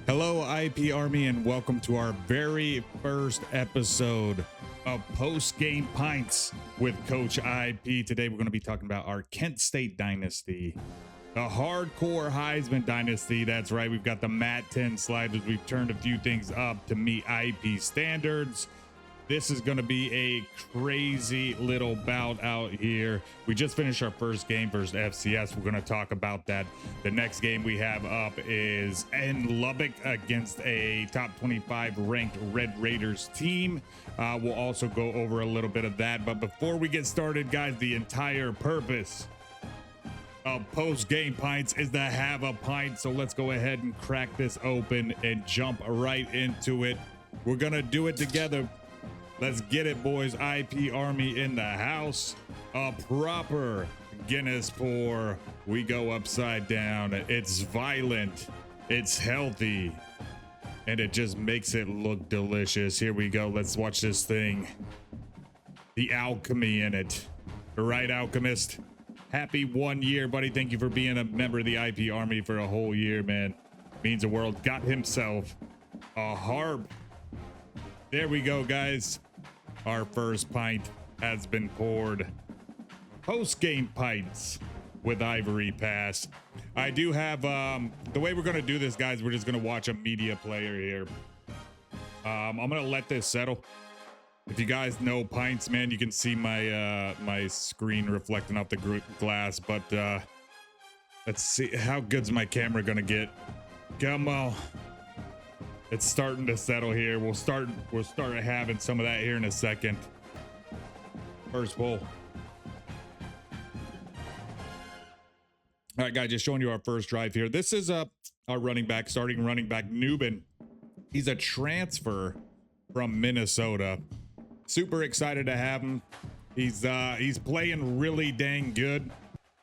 Hello, IP Army, and welcome to our very first episode of Postgame Pints with Coach IP. Today, we're going to be talking about our Kent State dynasty, the hardcore Heisman dynasty. That's right, we've got the Mat 10 sliders. We've turned a few things up to meet IP standards. This is going to be a crazy little bout out here. We just finished our first game versus FCS. We're going to talk about that. The next game we have up is in Lubbock against a top 25 ranked Red Raiders team. We'll also go over a little bit of that. But before we get started, guys, the entire purpose of Post-Game Pints is to have a pint. So let's go ahead and crack this open and jump right into it. We're going to do it together. Let's get it, boys. IP Army in the house. A proper Guinness pour. We go upside down. It's violent. It's healthy. And it just makes it look delicious. Here we go. Let's watch this thing. The alchemy in it. Right, Alchemist? Happy 1 year, buddy. Thank you for being a member of the IP Army for a whole year, man. Means the world. Got himself a harp. There we go, guys. Our first pint has been poured. Post-game pints with IvoryPass. I do have, the way we're going to do this, guys, we're just going to watch a media player here. I'm going to let this settle. If you guys know pints, man, you can see my my screen reflecting off the glass. But let's see, how good's my camera going to get? Come on. It's starting to settle here. We'll start having some of that here in a second. First pull. All right, guys, just showing you our first drive here. This is our running back, starting running back, Newbin. He's a transfer from Minnesota. Super excited to have him. He's playing really dang good.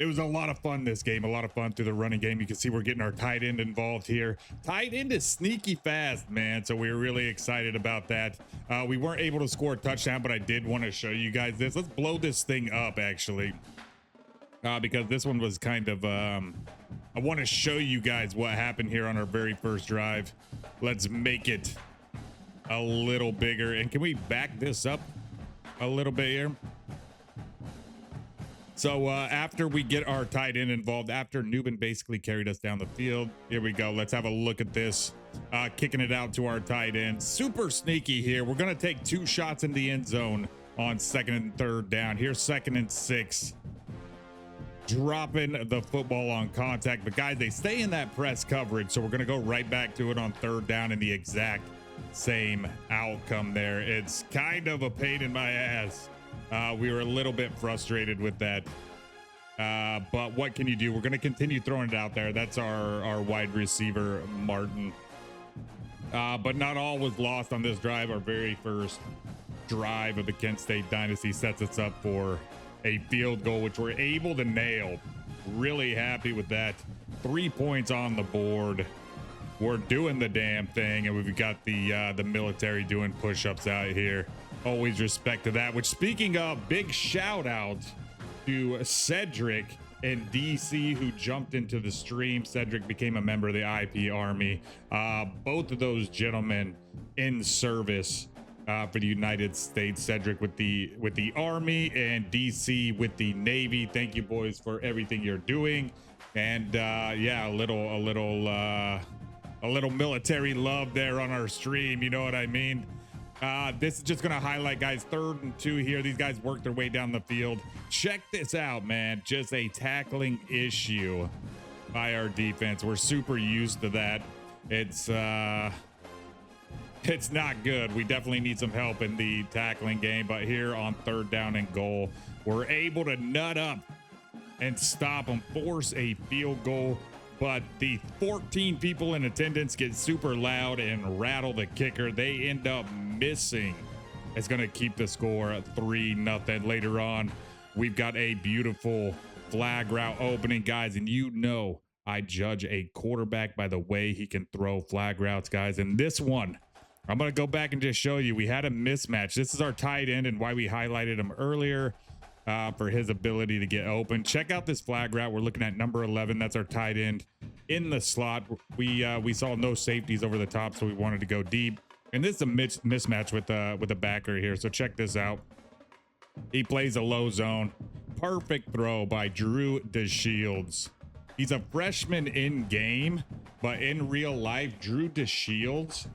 It was a lot of fun this game, a lot of fun through the running game. You can see we're getting our tight end involved here. Tight end is sneaky fast, man, so we're really excited about that. We weren't able to score a touchdown, but I did want to show you guys this. Let's blow this thing up, actually, because this one was kind of, I want to show you guys what happened here on our very first drive. Let's make it a little bigger. And can we back this up a little bit here? So after we get our tight end involved, after Newbin basically carried us down the field, here we go. Let's have a look at this. Kicking it out to our tight end. Super sneaky here. We're going to take 2 shots in the end zone on 2nd and 3rd down. Here's 2nd and 6. Dropping the football on contact. But, guys, they stay in that press coverage, so we're going to go right back to it on 3rd down in the exact same outcome there. It's kind of a pain in my ass. We were a little bit frustrated with that. But what can you do? We're going to continue throwing it out there. That's our wide receiver, Martin. But not all was lost on this drive. Our very first drive of the Kent State dynasty sets us up for a field goal, which we're able to nail. Really happy with that. 3 points on the board. We're doing the damn thing, and we've got the military doing push-ups out here. Always respect to that. Which, speaking of, big shout out to Cedric in DC who jumped into the stream. Cedric became a member of the IP Army. Both of those gentlemen in service for the United States. Cedric with the Army and DC with the Navy. Thank you, boys, for everything you're doing. And yeah, a little military love there on our stream. You know what I mean? This is just going to highlight, guys, 3rd and 2 here. These guys work their way down the field. Check this out, man. Just a tackling issue by our defense. We're super used to that. It's not good. We definitely need some help in the tackling game. But here on 3rd down and goal, we're able to nut up and stop them, force a field goal. But the 14 people in attendance get super loud and rattle the kicker. They end up missing. It's going to keep the score at 3-0. Later on, we've got a beautiful flag route opening, guys. And you know I judge a quarterback by the way he can throw flag routes, guys. And this one, I'm going to go back and just show you. We had a mismatch. This is our tight end and why we highlighted him earlier. for his ability to get open. Check out this flag route. We're looking at number 11. That's our tight end in the slot. We saw no safeties over the top, so we wanted to go deep. And this is a mismatch with a backer here. So check this out. He plays a low zone. Perfect throw by Drew DeShields. He's a freshman in game, but in real life, Drew DeShields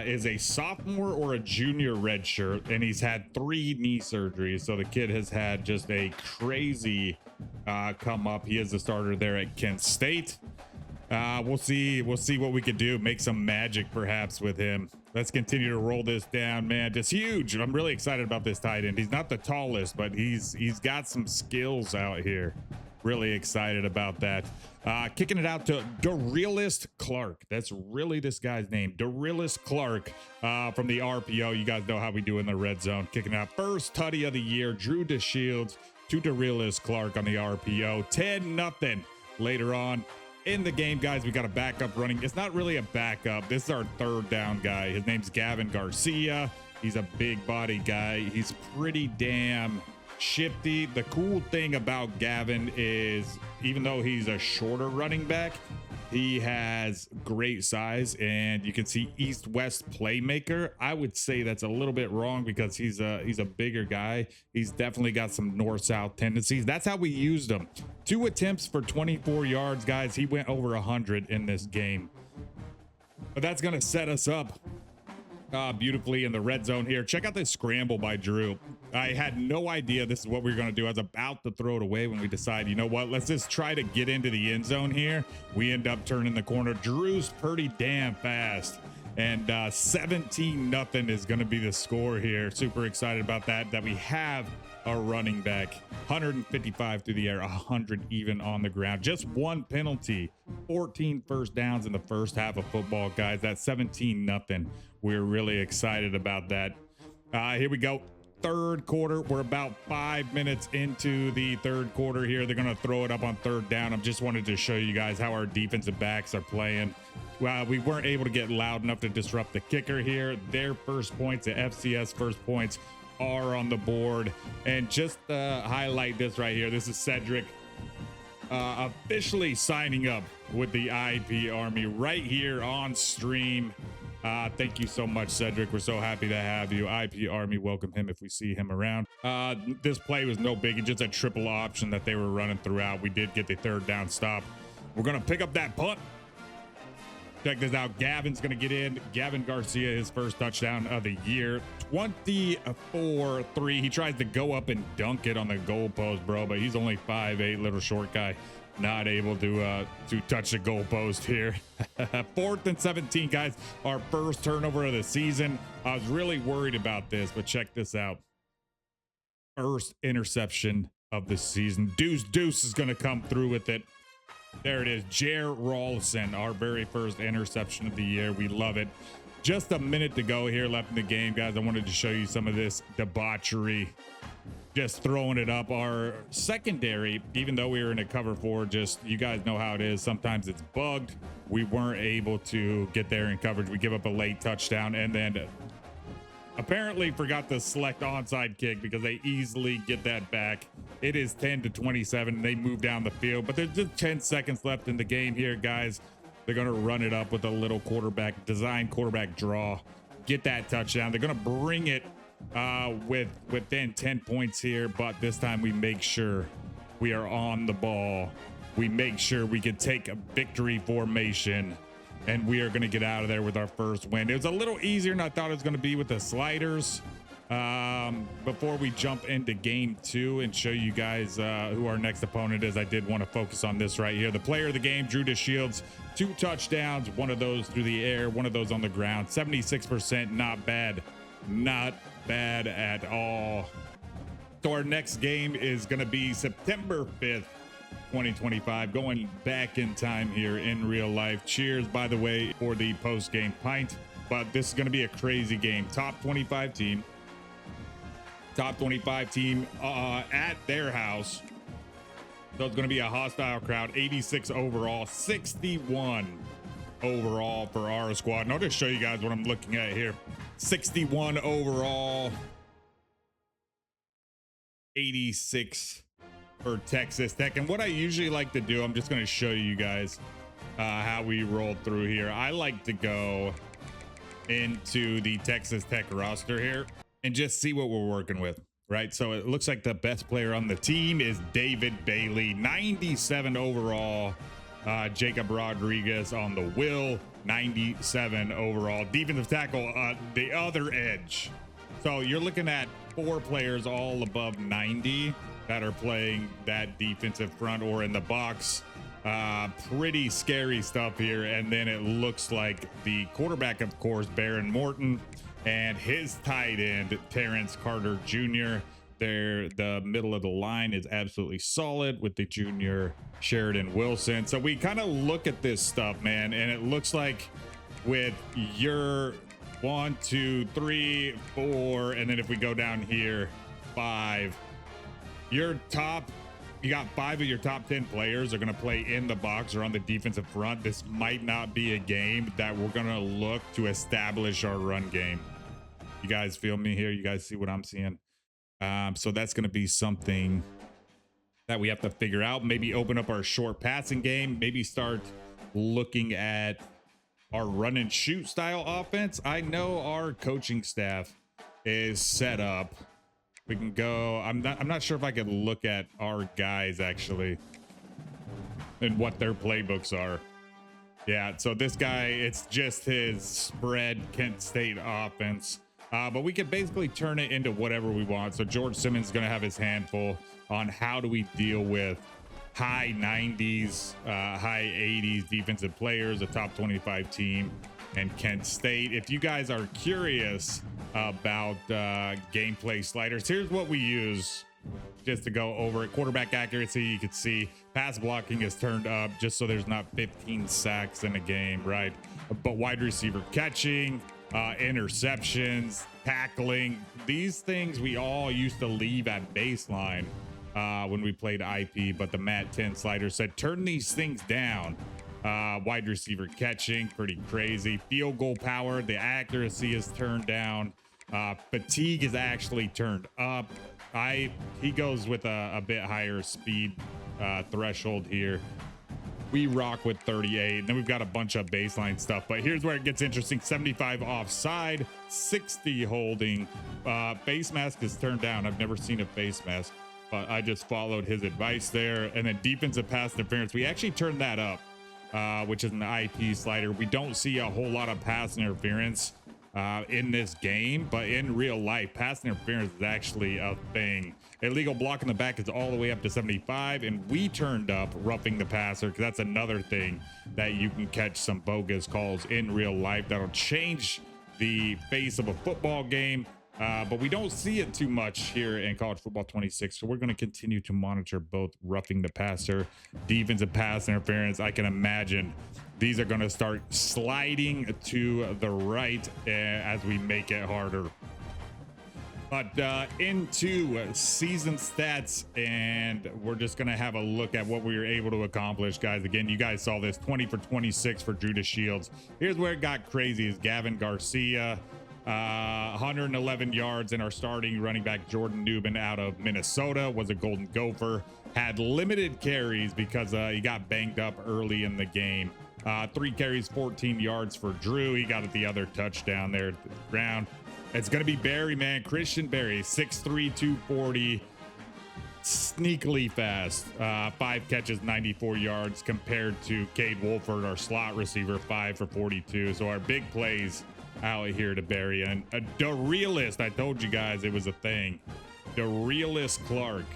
is a sophomore or a junior redshirt, and he's had 3 knee surgeries. So the kid has had just a crazy come up. He is the starter there at Kent State. We'll see what we could do. Make some magic perhaps with him. Let's continue to roll this down, man. Just huge. I'm really excited about this tight end. He's not the tallest, but he's got some skills out here. Really excited about that. Kicking it out to Dorilus Clark. That's really this guy's name. Dorilus Clark from the RPO. You guys know how we do in the red zone. Kicking out first tutty of the year. Drew DeShields to Dorilus Clark on the RPO. 10-0 later on in the game, guys. We got a backup running. It's not really a backup. This is our 3rd down guy. His name's Gavin Garcia. He's a big body guy. He's pretty damn shifty. The cool thing about Gavin is, even though he's a shorter running back, he has great size, and you can see east-west playmaker. I would say that's a little bit wrong because he's a bigger guy. He's definitely got some north-south tendencies. That's how we used him. 2 attempts for 24 yards, guys. He went over 100 in this game. But that's going to set us up beautifully in the red zone here. Check out this scramble by Drew. I had no idea this is what we were going to do. I was about to throw it away when we decided, you know what, let's just try to get into the end zone here. We end up turning the corner. Drew's pretty damn fast, and 17-0 is going to be the score here. Super excited about that we have a running back. 155 through the air, 100 even on the ground. Just 1 penalty, 14 first downs in the first half of football, guys. That's 17-0. We're really excited about that. Here we go. 3rd quarter. We're about 5 minutes into the 3rd quarter here. They're going to throw it up on 3rd down. I just wanted to show you guys how our defensive backs are playing. We weren't able to get loud enough to disrupt the kicker here. Their first points, the FCS first points, are on the board. And just highlight this right here. This is Cedric officially signing up with the IP Army right here on stream. Thank you so much, Cedric. We're so happy to have you. IP Army, welcome him if we see him around. This play was no biggie, just a triple option that they were running throughout. We did get the 3rd down stop. We're going to pick up that punt. Check this out. Gavin's going to get in. Gavin Garcia, his first touchdown of the year. 24-3. He tries to go up and dunk it on the goalpost, bro, but he's only 5'8", little short guy. Not able to touch the goalpost here. 4th and 17, guys. Our first turnover of the season. I was really worried about this, but check this out. First interception of the season. Deuce is going to come through with it. There it is. Jer Rawlson, our very first interception of the year. We love it. Just a minute to go here left in the game, guys. I wanted to show you some of this debauchery. Just throwing it up. Our secondary, even though we were in a cover 4, just, you guys know how it is. Sometimes it's bugged. We weren't able to get there in coverage. We give up a late touchdown, and then apparently forgot to select onside kick because they easily get that back. It is 10-27. They move down the field, but there's just 10 seconds left in the game here, guys. They're going to run it up with a little design quarterback draw. Get that touchdown. They're going to bring it within 10 points here, but this time we make sure we are on the ball. We make sure we can take a victory formation, and we are going to get out of there with our first win. It was a little easier than I thought it was going to be with the sliders. Before we jump into game 2 and show you guys who our next opponent is, I did want to focus on this right here. The player of the game, Drew DeShields, 2 touchdowns, 1 of those through the air, 1 of those on the ground. 76%, not bad. Not bad at all. So our next game is going to be September 5th, 2025, going back in time here in real life. Cheers, by the way, for the post-game pint. But this is going to be a crazy game. Top 25 team at their house. So it's going to be a hostile crowd. 86 overall, 61 overall for our squad. And I'll just show you guys what I'm looking at here. 61 overall. 86 for Texas Tech. And what I usually like to do, I'm just going to show you guys how we roll through here. I like to go into the Texas Tech roster here and just see what we're working with, right? So it looks like the best player on the team is David Bailey, 97 overall. Jacob Rodriguez on the will, 97 overall. Defensive tackle, the other edge. So you're looking at 4 players all above 90 that are playing that defensive front or in the box. Pretty scary stuff here. And then it looks like the quarterback, of course, Baron Morton, and his tight end, Terrence Carter Jr. There, the middle of the line is absolutely solid with the junior Sheridan Wilson. So we kind of look at this stuff, man, and it looks like with your 1, 2, 3, 4, and then if we go down here, 5, you got 5 of your top 10 players are going to play in the box or on the defensive front. This might not be a game that we're going to look to establish our run game. You guys feel me here? You guys see what I'm seeing? So that's going to be something that we have to figure out. Maybe open up our short passing game. Maybe start looking at our run and shoot style offense. I know our coaching staff is set up. We can go. I'm not sure if I could look at our guys actually and what their playbooks are. Yeah, so this guy, it's just his spread Kent State offense. But we can basically turn it into whatever we want. So George Simmons is going to have his handful on how do we deal with high 90s, high 80s defensive players, a top 25 team, and Kent State. If you guys are curious about gameplay sliders, here's what we use just to go over it. Quarterback accuracy, you can see pass blocking is turned up just so there's not 15 sacks in a game, right? But wide receiver catching, interceptions, tackling, these things we all used to leave at baseline when we played IP, but the Matt 10 slider said turn these things down. Wide receiver catching, pretty crazy. Field goal power, the accuracy is turned down. Fatigue is actually turned up. He goes with a bit higher speed threshold here. We rock with 38, and then we've got a bunch of baseline stuff, but here's where it gets interesting. 75 offside, 60 holding. Face mask is turned down. I've never seen a face mask, but I just followed his advice there. And then defensive pass interference, we actually turned that up, which is an IP slider. We don't see a whole lot of pass interference in this game, but in real life, pass interference is actually a thing. Illegal block in the back is all the way up to 75, and we turned up roughing the passer, because that's another thing that you can catch some bogus calls in real life that'll change the face of a football game. But we don't see it too much here in college football 26. So we're going to continue to monitor both roughing the passer, defensive pass interference. I can imagine these are going to start sliding to the right as we make it harder. But into season stats, and we're just going to have a look at what we were able to accomplish, guys. Again, you guys saw this 20 for 26 for Judas Shields. Here's where it got crazy is Gavin Garcia, 111 yards, and our starting running back Jordan Newman out of Minnesota was a Golden Gopher. Had limited carries because he got banged up early in the game. 3 carries, 14 yards for Drew. He got at the other touchdown there at the ground. It's going to be Barry, man. Christian Barry, 6'3", 240, sneakily fast. 5 catches, 94 yards compared to Cade Wolford, our slot receiver, 5 for 42. So our big plays out here to Barry. And the realist, I told you guys it was a thing. The realist Clark,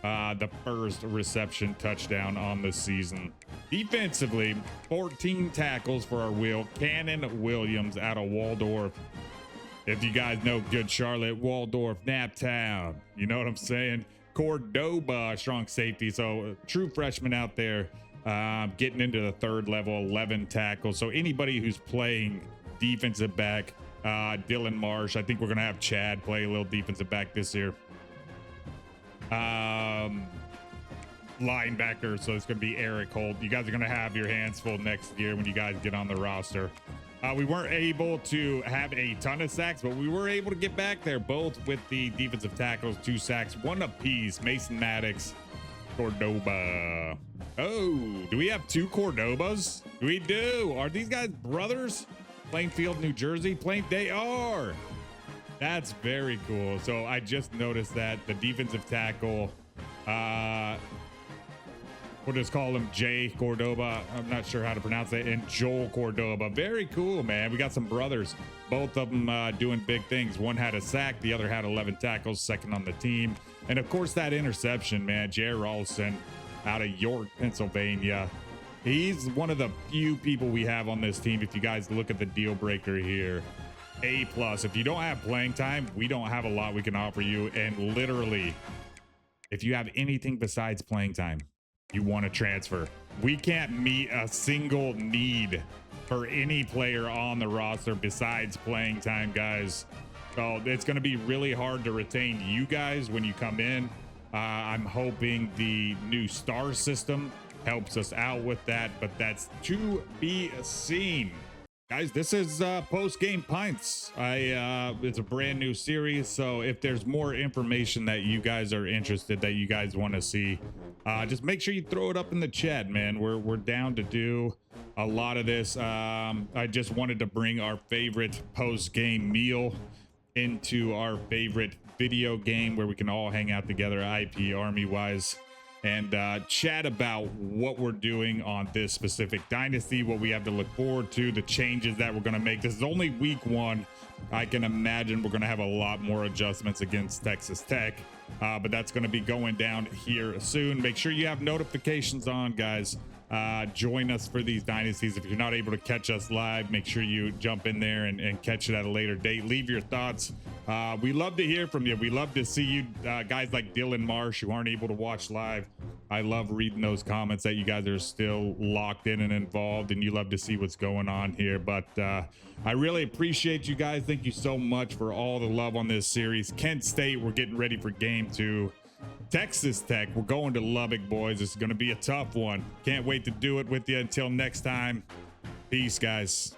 the first reception touchdown on the season. Defensively, 14 tackles for our wheel. Cannon Williams out of Waldorf. If you guys know good Charlotte, Waldorf, Naptown, you know what I'm saying? Cordoba, strong safety. So true freshman out there, getting into the 3rd level, 11 tackles. So anybody who's playing defensive back, Dylan Marsh, I think we're going to have Chad play a little defensive back this year. Linebacker, so it's going to be Eric Holt. You guys are going to have your hands full next year when you guys get on the roster. We weren't able to have a ton of sacks, but we were able to get back there, both with the defensive tackles, 2 sacks, 1 apiece. Mason Maddox, Cordoba. Oh, do we have 2 Cordobas? We do. Are these guys brothers? Plainfield, New Jersey. They are. That's very cool. So I just noticed that the defensive tackle, we'll just call him Jay Cordoba. I'm not sure how to pronounce it. And Joel Cordoba. Very cool, man. We got some brothers. Both of them doing big things. One had a sack. The other had 11 tackles, second on the team. And, of course, that interception, man. Jair Rolston out of York, Pennsylvania. He's one of the few people we have on this team. If you guys look at the deal breaker here, A+. If you don't have playing time, we don't have a lot we can offer you. And literally, if you have anything besides playing time, you want to transfer, we can't meet a single need for any player on the roster besides playing time, guys. So it's going to be really hard to retain you guys when you come in. I'm hoping the new star system helps us out with that, but that's to be seen. Guys, this is Postgame Pints. It's a brand new series, so if there's more information that you guys are interested, that you guys want to see, just make sure you throw it up in the chat, man. We're down to do a lot of this. I just wanted to bring our favorite post-game meal into our favorite video game where we can all hang out together, IP Army-wise, and chat about what we're doing on this specific dynasty, what we have to look forward to, the changes that we're going to make. This is only week 1. I can imagine we're going to have a lot more adjustments against Texas Tech, but that's going to be going down here soon. Make sure you have notifications on, guys. Join us for these dynasties. If you're not able to catch us live, make sure you jump in there and catch it at a later date. Leave your thoughts. We love to hear from you. We love to see you guys like Dylan Marsh who aren't able to watch live. I love reading those comments that you guys are still locked in and involved, and you love to see what's going on here. But I really appreciate you guys. Thank you so much for all the love on this series. Kent State, we're getting ready for game 2. Texas Tech, we're going to Lubbock, boys. This is going to be a tough one. Can't wait to do it with you. Until next time, peace, guys.